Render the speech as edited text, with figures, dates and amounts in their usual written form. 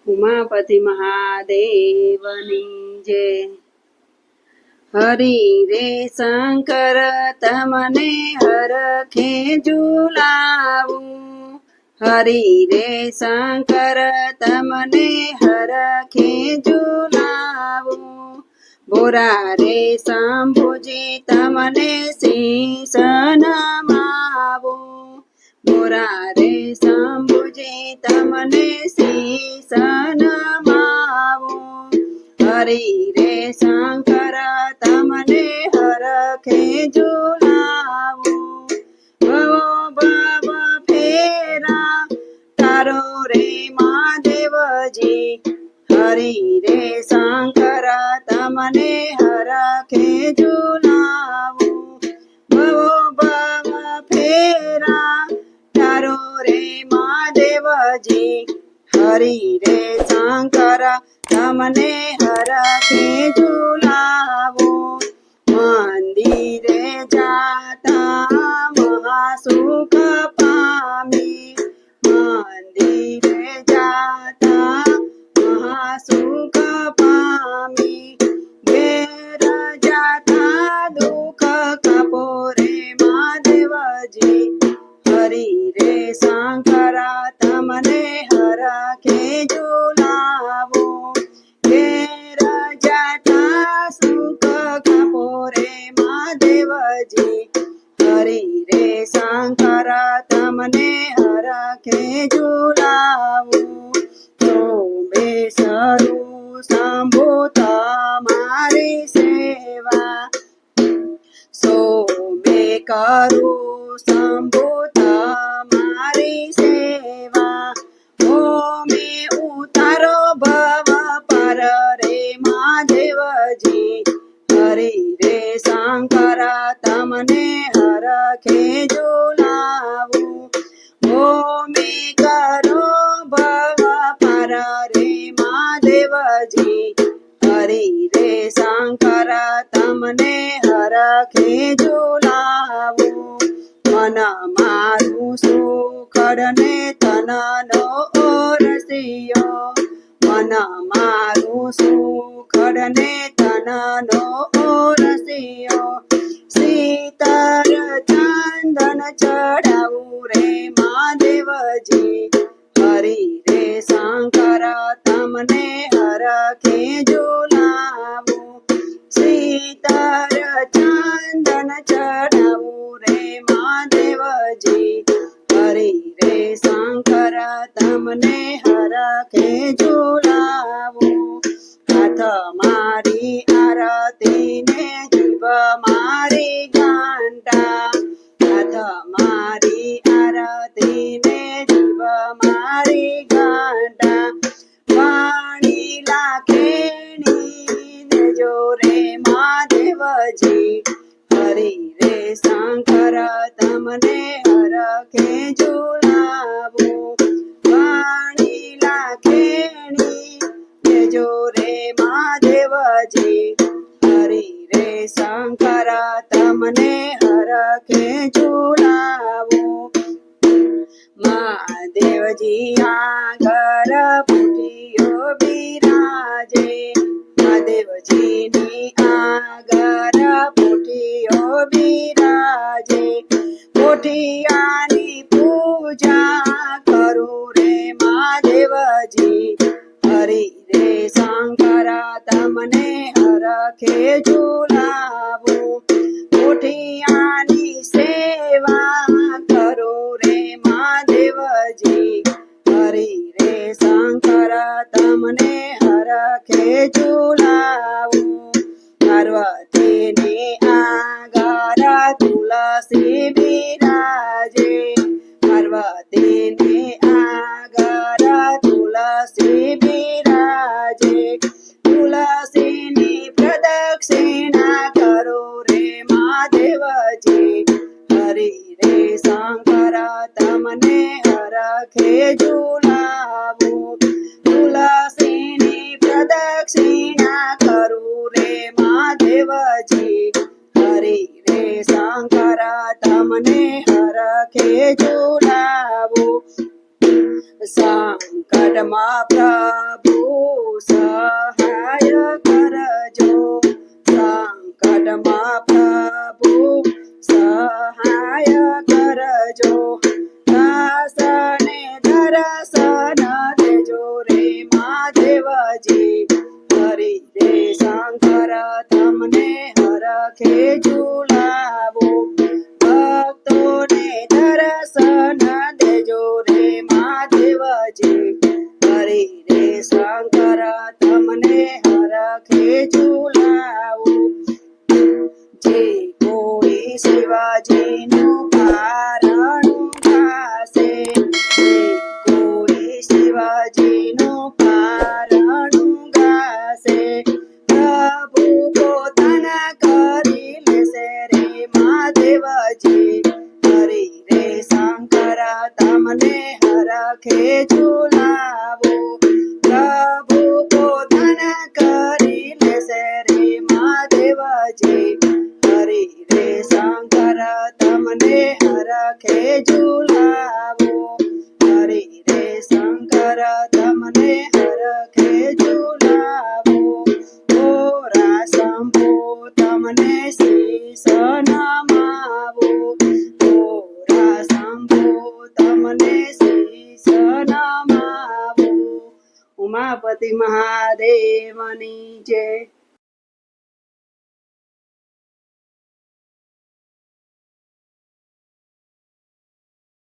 ઉમાપતિ મહાદેવની જય। હરિ રે શંકર તમને હરખે ઝુલાવું, હરિ રે શંકર તમને હરખે ઝુલાવું। ભોરા રે શંભુજી તમને શીશ નમાવું, ભોરા રે શંભુજી તમને શીશ નમાવું। હરિ રે શંકર તમને હરખે ઝુલાવું, ભવો ભવ ફેરા તારો રે મહાદેવજી। હરિ રે શંકર તમને હરખે ઝુલાવું, ભવો ભવ ફેરા તારો રે મહાદેવજી। હરિ રે શંકર તમને હરખે ઝુલાવું, મંદિરે જાતા મહાસુખ પામી, મંદિરે જાતા મહાસુખ પામી। ઘેર જાતા દુઃખ કાપો રે મહાદેવજી। હરિ રે શંકર તમને હરખે ઝુલાવું, ઘેર જાતા સુખ કાપો રે મહાદેવજી। હરિ રે શંકર તમને હરખે ઝુલાવું, સોમેશ્વરું શંભુ તમારી સેવા, સોમે કરું શંભુ તમારી સેવા। ઓમે ઉતારો ભવ પર રે મહાદેવજી। હરિ રે શંકર તમને હરખે ઝુલાવું, ઓમે કરો ભવ પર રે મહાદેવજી। હરિ રે શંકર તમને હરખે ઝુલાવું, મન મારું સુખડ ને તનનો ઓરસિયો, મન મારું સુખડ ને તનનો ઓરસિયો। શીતળ ચંદન ચડાવું રે મહાદેવજી। હરિ રે શંકર તમને હરખે ઝુલાવું, શીતળ ચંદન ચડાવું રે મહાદેવજી। હરિ રે શંકર તમને હરખે ઝુલાવું, હાથ મારી આરતી ને જીવ મારી ઘંટા, હાથ મારી આરતી ને જીવ મારી ઘંટા। વાણી લાખેણી દેજો રે મહાદેવજી। હરિ રે શંકર તમને હરખે ઝુલાવું, વાણી લાખેણી દેજો રે મહાદેવજી। હરિ રે શંકર તમને હરખે ઝુલાવું, મહાદેવજી આગળ પુઠિયો બિરાજે, મહાદેવજીની આગળ પુઠિયો બિરાજે। પોઠિયાની પૂજા કરું રે મહાદેવજી। હરિ રે શંકર તમને હરખે ઝુલાવું, પોઠિયાની સેવા કરું રે મહાદેવજી। હરિ રે શંકર તમને હરખે ઝુલાવું, પાર્વતીની આગળ તુલસી બિરાજે, પાર્વતીની આગળ તુલસી બિરાજે। તુલસીની પ્રદક્ષિણા કરો રે મહાદેવજી। હરિ રે શંકર તમને હરખે ઝુલાવું, તુલસીની પ્રદક્ષિણા કરું રે મહાદેવજી। હરિ રે શંકર તમને હરખે ઝુલાવું, સંકટમાં પ્રભુ આવજો દાસને દર્શન દેજો રે મહાદેવજી હરિ રે શંકર તમને હરખે ઝુલાવો ભક્તોને દર્શન દેજો રે મહાદેવજી હરિ રે શંકર તમને હરખે ઝુલાવો જે કોઈ શિવાજીનું પારણું ગાશે જે કોઈ શિવાજીનું પારણું ગાશે પ્રભુ પોતાના કરી લેશે રે મહાદેવજી હરિ રે શંકર તમને હરખે ઝુલાવો પ્રભુ પોતાના કરી લેશે રે મહાદેવજી હરિ રે શંકર તમને હરખે ઝુલાવો હરિ રે શંકર તમને હરખે ઝુલાવો ઓરા શંભો તમને શીશ નમાવો ઓરા શંભો તમને શીશ નમાવો ઉમાપતિ મહાદેવની જય